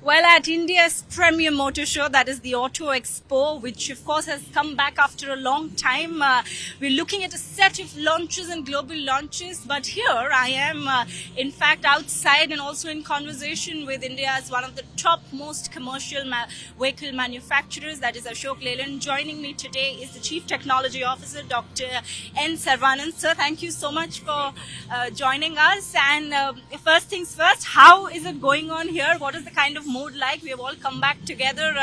Well, at India's premier motor show, that is the Auto Expo, which of course has come back after a long time. We're looking at a set of launches and global launches, but here I am, in fact, outside and also in conversation with India's one of the top most commercial vehicle manufacturers, that is Ashok Leyland. Joining me today is the Chief Technology Officer, Dr. N. Saravanan. Sir, thank you so much for joining us. And first things first, how is it going on here? What is the kind of mood like? We have all come back together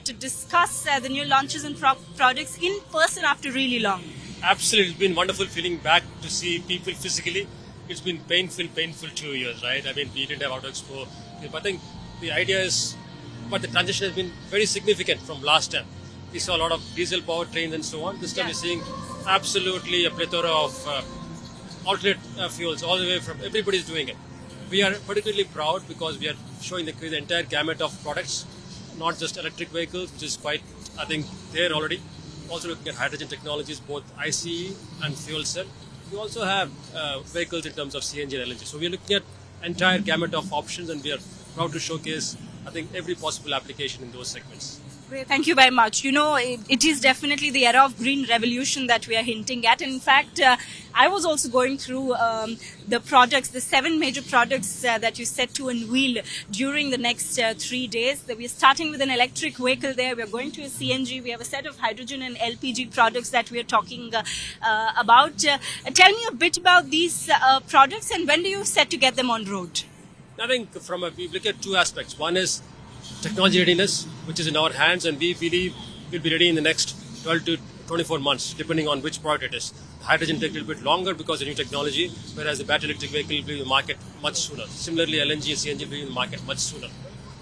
to discuss the new launches and products in person after really long. Absolutely, it's been wonderful feeling back to see people physically. It's been painful 2 years, right? I mean, we didn't have Auto Expo, but I think the idea is, but the transition has been very significant from last time. We saw a lot of diesel powertrains and so on. This time we're seeing absolutely a plethora of alternate fuels, all the way from everybody's doing it. We are particularly proud because we are showing the entire gamut of products, not just electric vehicles, which is quite, I think, there already. Also looking at hydrogen technologies, both ICE and fuel cell. We also have vehicles in terms of CNG and LNG. So we are looking at entire gamut of options, and we are proud to showcase, I think, every possible application in those segments. Great. Thank you very much. You know, it is definitely the era of green revolution that we are hinting at. In fact, I was also going through the products, the 7 major products that you set to unveil during the next 3 days. We are starting with an electric vehicle there. We are going to a CNG. We have a set of hydrogen and LPG products that we are talking about. Tell me a bit about these products, and when do you set to get them on road? I think we look at 2 aspects. One is technology readiness, which is in our hands, and we believe we'll be ready in the next 12 to 24 months, depending on which product it is. Hydrogen takes a little bit longer because of new technology, whereas the battery electric vehicle will be in the market much sooner. Similarly, LNG and CNG will be in the market much sooner.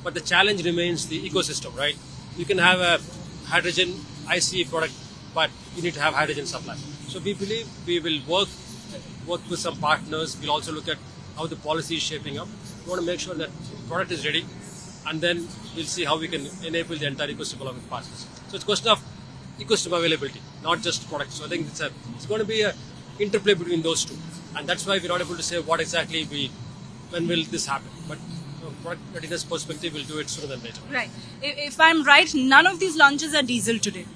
But the challenge remains the ecosystem, right? You can have a hydrogen ICE product, but you need to have hydrogen supply. So we believe we will work with some partners. We'll also look at how the policy is shaping up. We want to make sure that the product is ready, and then we'll see how we can enable the entire ecosystem of partners. So it's a question of ecosystem availability, not just products. So I think it's going to be an interplay between those two, and that's why we're not able to say what exactly when will this happen. But from a product readiness perspective, we'll do it sooner than later. Right. If I'm right, none of these launches are diesel today.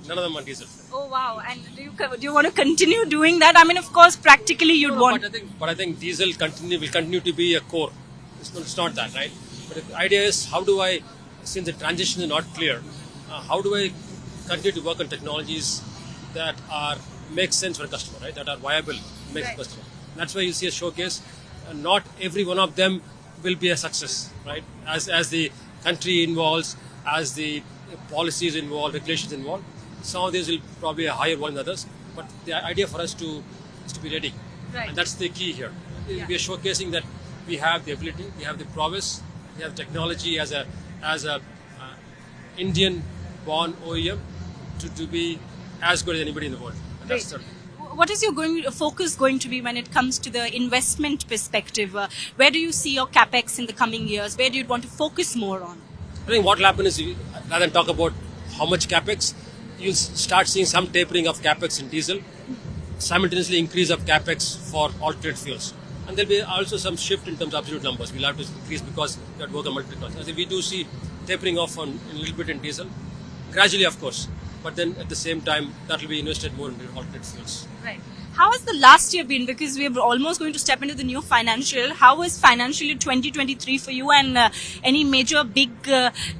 None of them are diesel. Oh wow! And do you want to continue doing that? I mean, of course, practically you'd want. But I think diesel will continue to be a core. It's not that, right? But the idea is, how do I, since the transition is not clear, how do I continue to work on technologies that make sense for a customer, right? That are viable, make sense for a customer. That's why you see a showcase. Not every one of them will be a success, right? As the country involves, as the policies involve, regulations involve, some of these will probably be a higher one than others. But the idea for us is to be ready, right. And that's the key here. We are showcasing that we have the ability, we have the prowess. We have technology as a Indian-born OEM to be as good as anybody in the world. And that's what is your focus going to be when it comes to the investment perspective? Where do you see your capex in the coming years? Where do you want to focus more on? I think what will happen is, rather than talk about how much capex, you'll start seeing some tapering of capex in diesel, simultaneously increase of capex for alternate fuels. And there'll be also some shift in terms of absolute numbers. We'll have to increase because we have to work on multiple technologies. I think we do see tapering off on a little bit in diesel, gradually of course, but then at the same time that will be invested more in alternate fuels. Right. How has the last year been? Because we are almost going to step into the new financial. How was financially 2023 for you, and any major big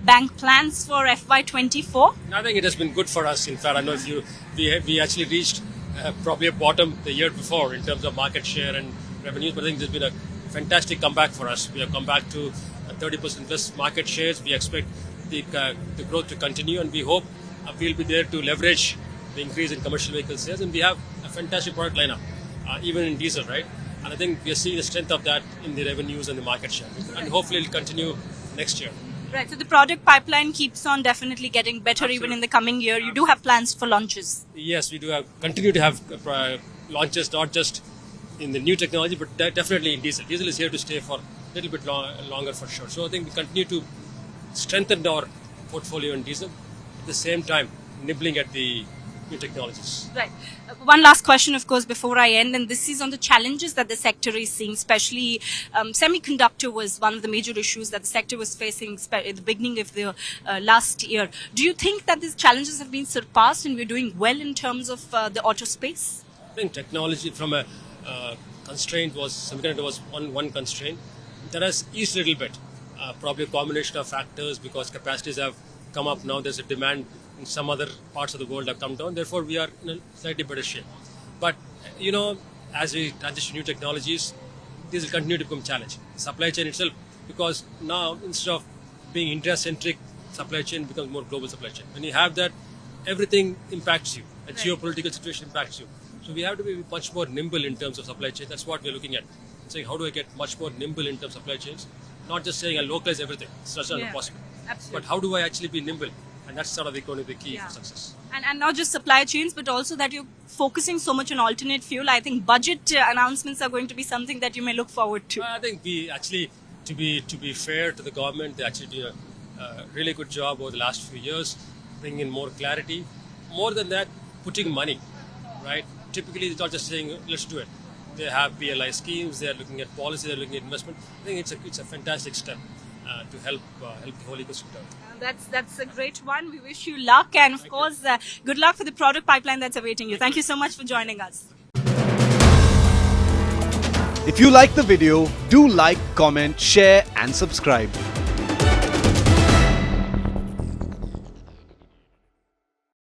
bank plans for FY24? I think it has been good for us. In fact, I know we actually reached probably a bottom the year before in terms of market share and revenues, but I think there's been a fantastic comeback for us. We have come back to 30% plus market shares. We expect the growth to continue, and we hope we'll be there to leverage the increase in commercial vehicle sales. And we have a fantastic product lineup, even in diesel, right? And I think we are seeing the strength of that in the revenues and the market share, and hopefully it'll continue next year. Right. So the product pipeline keeps on definitely getting better. Absolutely. Even in the coming year. You do have plans for launches. Yes, we do continue to have launches, not just in the new technology, but definitely in diesel. Diesel is here to stay for a little bit longer for sure. So I think we continue to strengthen our portfolio in diesel, at the same time nibbling at the new technologies. Right. One last question, of course, before I end, and this is on the challenges that the sector is seeing, especially semiconductor was one of the major issues that the sector was facing at the beginning of the last year. Do you think that these challenges have been surpassed and we're doing well in terms of the auto space? I think technology from a constraint was, semiconductor was one constraint. That has eased a little bit. Probably a combination of factors because capacities have come up now. There's a demand in some other parts of the world have come down. Therefore, we are in a slightly better shape. But, as we transition new technologies, this will continue to become a challenge. Supply chain itself, because now instead of being India-centric, supply chain becomes more global supply chain. When you have that, everything impacts you. A geopolitical situation impacts you. So we have to be much more nimble in terms of supply chain. That's what we're looking at. Saying how do I get much more nimble in terms of supply chains? Not just saying I localize everything. That's not possible. Absolutely. But how do I actually be nimble? And that's sort of going to be the key for success. And not just supply chains, but also that you're focusing so much on alternate fuel. I think budget announcements are going to be something that you may look forward to. I think we actually, to be fair to the government, they actually do a really good job over the last few years, bringing in more clarity. More than that, putting money, right? Typically, it's not just saying, let's do it. They have PLI schemes, they are looking at policy, they're looking at investment. I think it's a fantastic step to help the whole ecosystem. That's a great one. We wish you luck and, of course, good luck for the product pipeline that's awaiting you. Thank you so much for joining us. If you like the video, do like, comment, share and subscribe.